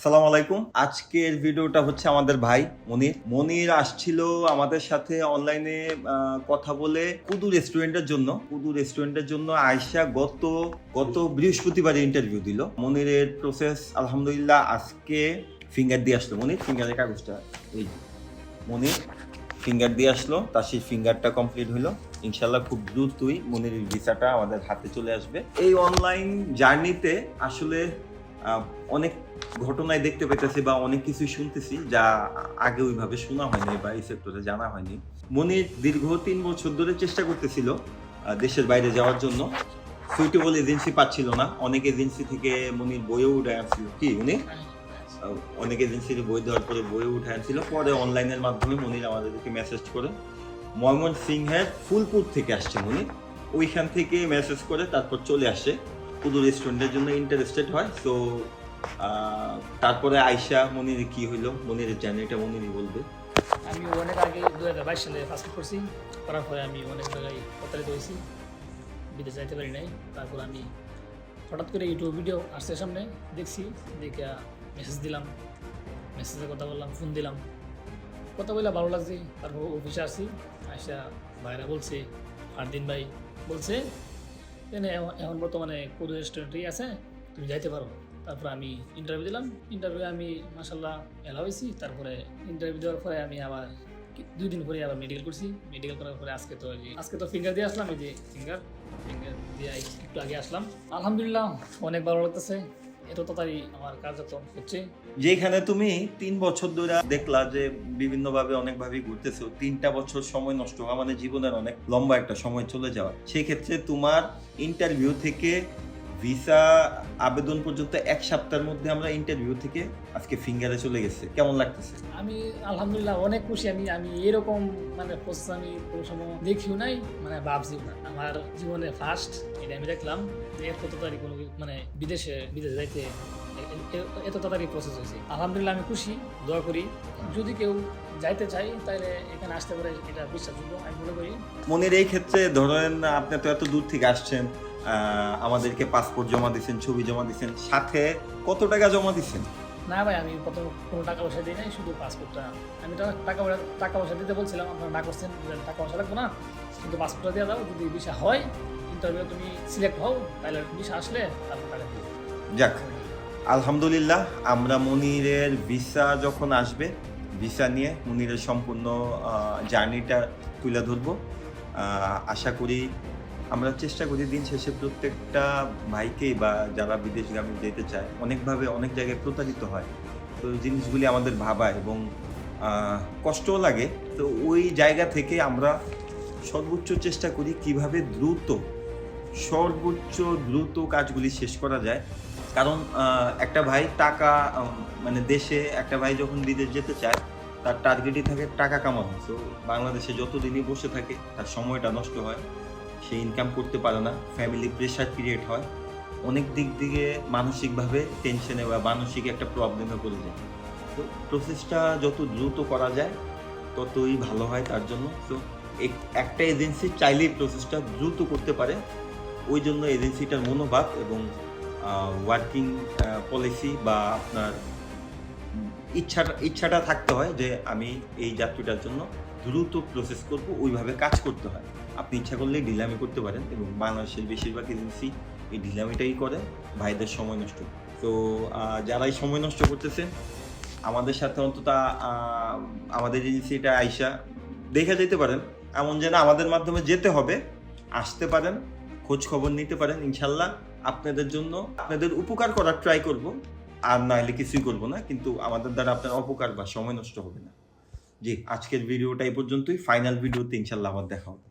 আসসালামু আলাইকুম। আজকের ভিডিওটা হচ্ছে আমাদের ভাই মনির আসছিল আমাদের সাথে অনলাইনে কথা বলে কুদু রেস্টুরেন্টের জন্য আয়শা গত বৃহস্পতিবার ইন্টারভিউ দিল। মনিরের প্রসেস আলহামদুলিল্লাহ আজকে ফিঙ্গার দিয়ে আসলো। মনির ফিঙ্গারের কাগজটা এই মনির ফিঙ্গার দিয়ে আসলো, তার সেই ফিঙ্গারটা কমপ্লিট হলো। ইনশাল্লাহ খুব দ্রুতই মনিরের ভিসাটা আমাদের হাতে চলে আসবে। এই অনলাইন জার্নিতে আসলে অনেক ঘটনায় দেখতে পেতেছি বা অনেক কিছুই শুনতেছি যা আগে ওইভাবে শোনা হয়নি বা এই সেক্টরে জানা হয়নি। মনির দীর্ঘ 3 বছর ধরে চেষ্টা করতেছিল দেশের বাইরে যাওয়ার জন্য, সুইটেবল এজেন্সি পাচ্ছিল না। অনেক এজেন্সি থেকে মনির বইও উঠে আসছিল, কি উনি অনেক এজেন্সির বই দেওয়ার পরে বইও উঠে আনছিল। পরে অনলাইনের মাধ্যমে মনির আমাদেরকে মেসেজ করে, ময়মনসিংহের ফুলপুর থেকে আসছে মনির, ওইখান থেকে মেসেজ করে তারপর চলে আসে কুদু রেস্টুরেন্টের জন্য ইন্টারেস্টেড হয়। সো তারপরে আয়শা মনির কি হইলো, মনিরের জার্নিটা মনিরই বলবে। আমি অনেক আগে 2022 সালে পাসপোর্ট করছি, করার পরে আমি অনেক জায়গায় প্রতারিত হয়েছি, বিদেশ যাইতে পারি নাই। তারপর আমি হঠাৎ করে ইউটিউব ভিডিও আসছে সামনে, দেখছি, দেখে মেসেজ দিলাম, মেসেজে কথা বললাম, ফোন দিলাম, কথা বললে ভালো লাগছে। তারপর অফিসে আসছি, আয়শা ভাইরা বলছে, ফারদিন ভাই বলছে এখন বর্তমানে কুদু রেস্টুরেন্টেই আছে, তুমি যাইতে পারো। তারপরে আমি ইন্টারভিউ দিলাম, ইন্টারভিউ আমি মাশাল্লাহ এলা হয়েছি। তারপরে ইন্টারভিউ দেওয়ার পরে আমি আবার 2 দিন পরে আবার মেডিকেল করছি। মেডিকেল করার পরে আজকে তো ফিঙ্গার দিয়ে আসলাম, এই যে ফিঙ্গার দিয়ে একটু আগে আসলাম। আলহামদুলিল্লাহ অনেক ভালো লাগতেছে, এত তাড়াতাড়ি আমার কার্যক্রম হচ্ছে। যেখানে তুমি 3 বছর ধরে দেখলা যে বিভিন্নভাবে অনেকভাবেই ঘুরতেছো, 3টা বছর সময় নষ্ট হওয়া মানে জীবনের অনেক লম্বা একটা সময় চলে যাওয়া। সেই ক্ষেত্রে তোমার ইন্টারভিউ থেকে ভিসা আবেদন পর্যন্ত 1 সপ্তাহের মধ্যে আমরা ইন্টারভিউ থেকে আজকে ফিঙ্গারে চলে গেছে। কেমন লাগতেছে? আমি আলহামদুলিল্লাহ অনেক খুশি। আমি এরকম প্রসেস আমি কোনো সময় দেখিও নাই, ভাবছিও না। আমার জীবনে ফার্স্ট এটা আমি দেখলাম যে এত তাড়াতাড়ি কোনো বিদেশ যাইতে এত তাড়াতাড়ি প্রসেস হয়েছে। আলহামদুলিল্লাহ আমি খুশি। দোয়া করি যদি কেউ যাইতে চাই তাহলে এখানে আসতে পারে, এটা বিশ্বাসযোগ্য আমি মনে করি। মনির এই ক্ষেত্রে ধরেন আপনি তো এত দূর থেকে আসছেন, আমাদেরকে পাসপোর্ট জমা দিচ্ছেন, ছবি জমা দিচ্ছেন, সাথে কত টাকা জমা দিচ্ছেন? না ভাই, আমি কোনো টাকা পয়সা দিই নাই, শুধু পাসপোর্টটা। আমি টাকা পয়সা দিতে বলছিলাম, আপনারা না করছেন, টাকা পয়সা লাগবে না, কিন্তু পাসপোর্টটা দিয়ে দাও। যদি ভিসা হয়, ইন্টারভিউ তুমি সিলেক্ট হও, তাহলে ভিসা আসলে তারপর টাকা দিও। যাক আলহামদুলিল্লাহ, আমরা মনিরের ভিসা যখন আসবে, ভিসা নিয়ে মনিরের সম্পূর্ণ জার্নিটা তুলে ধরবো। আশা করি, আমরা চেষ্টা করি দিন শেষে প্রত্যেকটা ভাইকেই বা যারা বিদেশগামী যেতে চায় অনেকভাবে অনেক জায়গায় প্রতারিত হয়, তো জিনিসগুলি আমাদের ভাবায় এবং কষ্টও লাগে। তো ওই জায়গা থেকে আমরা সর্বোচ্চ চেষ্টা করি কিভাবে সর্বোচ্চ দ্রুত কাজগুলি শেষ করা যায়। কারণ একটা ভাই টাকা দেশে একটা ভাই যখন বিদেশ যেতে চায়, তার টার্গেটই থাকে টাকা কামানো। তো বাংলাদেশে যতদিনই বসে থাকে তার সময়টা নষ্ট হয়, সে ইনকাম করতে পারে না, ফ্যামিলি প্রেশার ক্রিয়েট হয়, অনেক দিক থেকে মানসিকভাবে টেনশনে বা মানসিক একটা প্রবলেমে পড়ে যায়। তো প্রসেসটা যত দ্রুত করা যায় ততই ভালো হয় তার জন্য। তো একটা এজেন্সি চাইলেই প্রসেসটা দ্রুত করতে পারে, ওই জন্য এজেন্সিটার মনোভাব এবং ওয়ার্কিং পলিসি বা আপনার ইচ্ছাটা থাকতে হয় যে আমি এই যাত্রীটার জন্য দ্রুত প্রসেস করব, ওইভাবে কাজ করতে হয়। আপনি ইচ্ছা করলে ঢিলামি করতে পারেন এবং বাংলাদেশের বেশিরভাগ এজেন্সি এই ঢিলামিটাই করে, ভাইদের সময় নষ্ট। তো যারাই সময় নষ্ট করতেছেন আমাদের সাথে অন্তত আমাদের এজেন্সিটা আইসা দেখে যেতে পারেন, এমন যেন আমাদের মাধ্যমে যেতে হবে, আসতে পারেন, খোঁজ খবর নিতে পারেন। ইনশাল্লাহ আপনাদের জন্য আপনাদের উপকার করার ট্রাই করব, আর না হলে কিছুই করবো না, কিন্তু আমাদের দ্বারা আপনার অপকার বা সময় নষ্ট হবে না। জি, আজকের ভিডিওটা এই পর্যন্তই। ফাইনাল ভিডিওতে ইনশাল্লাহ আবার দেখা হবে।